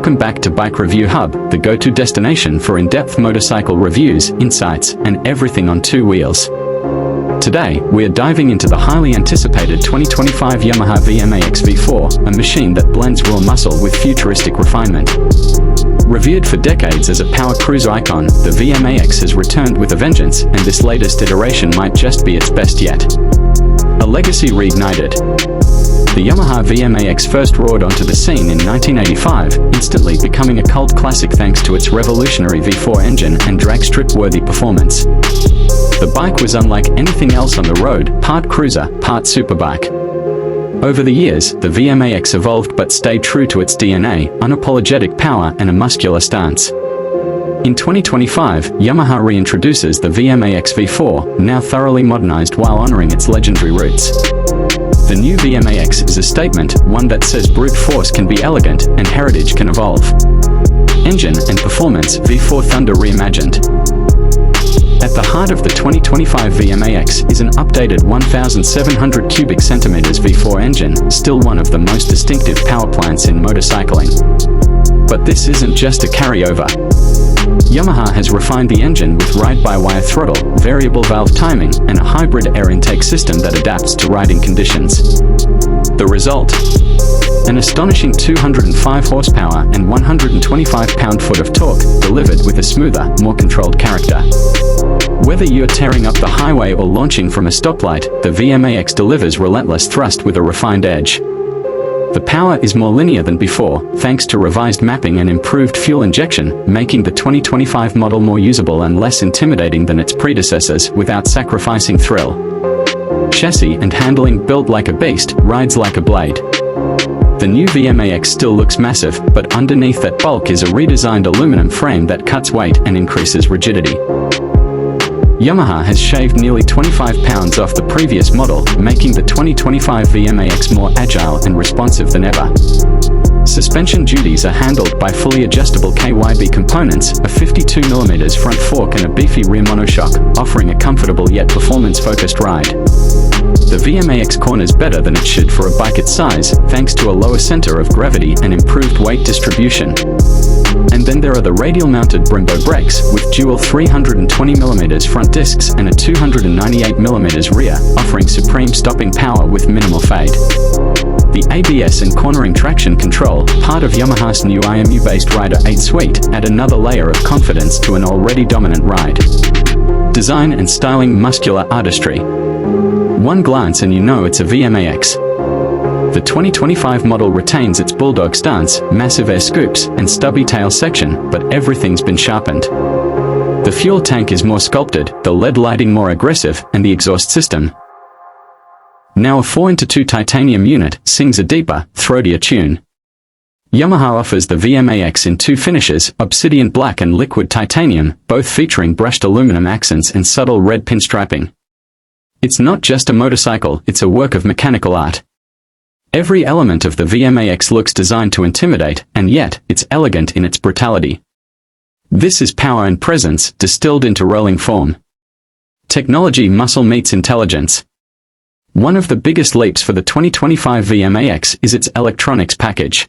Welcome back to Bike Review Hub, the go-to destination for in-depth motorcycle reviews, insights, and everything on two wheels. Today, we are diving into the highly anticipated 2025 Yamaha VMAX V4, a machine that blends raw muscle with futuristic refinement. Revered for decades as a power cruiser icon, the VMAX has returned with a vengeance, and this latest iteration might just be its best yet. A legacy reignited. The Yamaha VMAX first roared onto the scene in 1985, instantly becoming a cult classic thanks to its revolutionary V4 engine and drag strip-worthy performance. The bike was unlike anything else on the road, part cruiser, part superbike. Over the years, the VMAX evolved but stayed true to its DNA, unapologetic power and a muscular stance. In 2025, Yamaha reintroduces the VMAX V4, now thoroughly modernized while honoring its legendary roots. The new VMAX is a statement, one that says brute force can be elegant, and heritage can evolve. Engine and performance, V4 Thunder reimagined. At the heart of the 2025 VMAX is an updated 1,700 cubic centimeters V4 engine, still one of the most distinctive power plants in motorcycling. But this isn't just a carryover. Yamaha has refined the engine with ride-by-wire throttle, variable valve timing, and a hybrid air intake system that adapts to riding conditions. The result? An astonishing 205 horsepower and 125 pound-foot of torque, delivered with a smoother, more controlled character. Whether you're tearing up the highway or launching from a stoplight, the VMAX delivers relentless thrust with a refined edge. The power is more linear than before, thanks to revised mapping and improved fuel injection, making the 2025 model more usable and less intimidating than its predecessors without sacrificing thrill. Chassis and handling built like a beast, rides like a blade. The new VMAX still looks massive, but underneath that bulk is a redesigned aluminum frame that cuts weight and increases rigidity. Yamaha has shaved nearly 25 pounds off the previous model, making the 2025 VMAX more agile and responsive than ever. Suspension duties are handled by fully adjustable KYB components, a 52mm front fork and a beefy rear monoshock, offering a comfortable yet performance-focused ride. The VMAX corners better than it should for a bike its size, thanks to a lower center of gravity and improved weight distribution. And then there are the radial-mounted Brembo brakes, with dual 320mm front discs and a 298mm rear, offering supreme stopping power with minimal fade. The ABS and cornering traction control, part of Yamaha's new IMU-based Rider 8 suite, add another layer of confidence to an already dominant ride. Design and styling muscular artistry. One glance and you know it's a VMAX. The 2025 model retains its bulldog stance, massive air scoops, and stubby tail section, but everything's been sharpened. The fuel tank is more sculpted, the LED lighting more aggressive, and the exhaust system, now a 4x2 titanium unit, sings a deeper, throatier tune. Yamaha offers the VMAX in two finishes, obsidian black and liquid titanium, both featuring brushed aluminum accents and subtle red pinstriping. It's not just a motorcycle, it's a work of mechanical art. Every element of the VMAX looks designed to intimidate, and yet, it's elegant in its brutality. This is power and presence, distilled into rolling form. Technology muscle meets intelligence. One of the biggest leaps for the 2025 VMAX is its electronics package.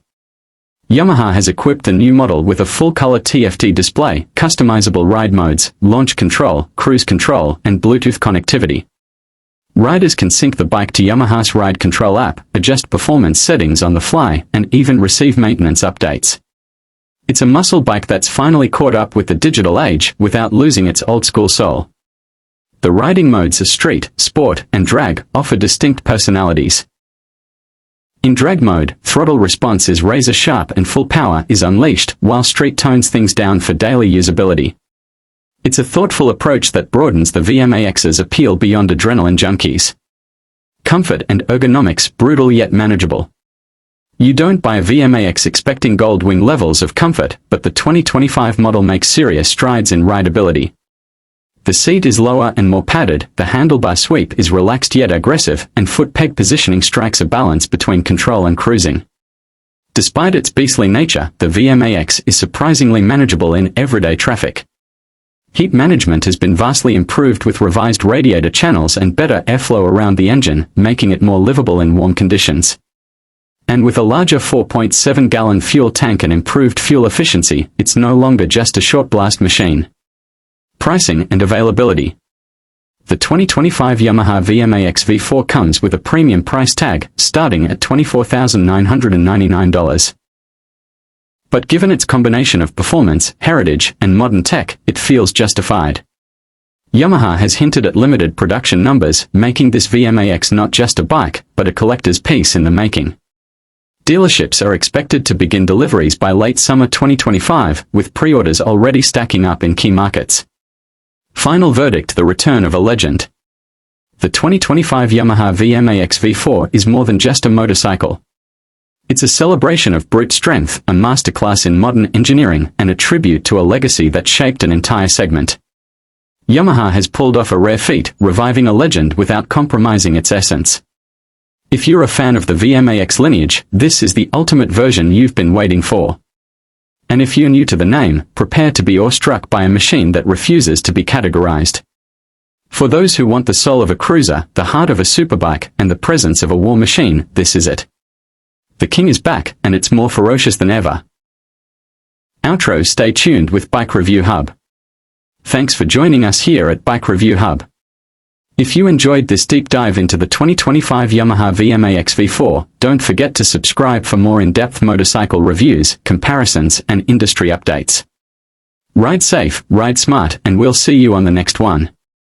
Yamaha has equipped the new model with a full-color TFT display, customizable ride modes, launch control, cruise control, and Bluetooth connectivity. Riders can sync the bike to Yamaha's Ride Control app, adjust performance settings on the fly, and even receive maintenance updates. It's a muscle bike that's finally caught up with the digital age, without losing its old-school soul. The riding modes of street, sport, and drag offer distinct personalities. In drag mode, throttle response is razor-sharp and full power is unleashed, while street tones things down for daily usability. It's a thoughtful approach that broadens the VMAX's appeal beyond adrenaline junkies. Comfort and ergonomics, brutal yet manageable. You don't buy a VMAX expecting gold-wing levels of comfort, but the 2025 model makes serious strides in rideability. The seat is lower and more padded, the handlebar sweep is relaxed yet aggressive, and foot peg positioning strikes a balance between control and cruising. Despite its beastly nature, the VMAX is surprisingly manageable in everyday traffic. Heat management has been vastly improved with revised radiator channels and better airflow around the engine, making it more livable in warm conditions. And with a larger 4.7-gallon fuel tank and improved fuel efficiency, it's no longer just a short blast machine. Pricing and availability. The 2025 Yamaha VMAX V4 comes with a premium price tag, starting at $24,999. But given its combination of performance, heritage, and modern tech, it feels justified. Yamaha has hinted at limited production numbers, making this VMAX not just a bike, but a collector's piece in the making. Dealerships are expected to begin deliveries by late summer 2025, with pre-orders already stacking up in key markets. Final verdict: the return of a legend. The 2025 Yamaha VMAX V4 is more than just a motorcycle. It's a celebration of brute strength, a masterclass in modern engineering, and a tribute to a legacy that shaped an entire segment. Yamaha has pulled off a rare feat, reviving a legend without compromising its essence. If you're a fan of the VMAX lineage, this is the ultimate version you've been waiting for. And if you're new to the name, prepare to be awestruck by a machine that refuses to be categorized. For those who want the soul of a cruiser, the heart of a superbike, and the presence of a war machine, this is it. The king is back, and it's more ferocious than ever. Outro. Stay tuned with Bike Review Hub. Thanks for joining us here at Bike Review Hub. If you enjoyed this deep dive into the 2025 Yamaha VMAX V4, don't forget to subscribe for more in-depth motorcycle reviews, comparisons, and industry updates. Ride safe, ride smart, and we'll see you on the next one.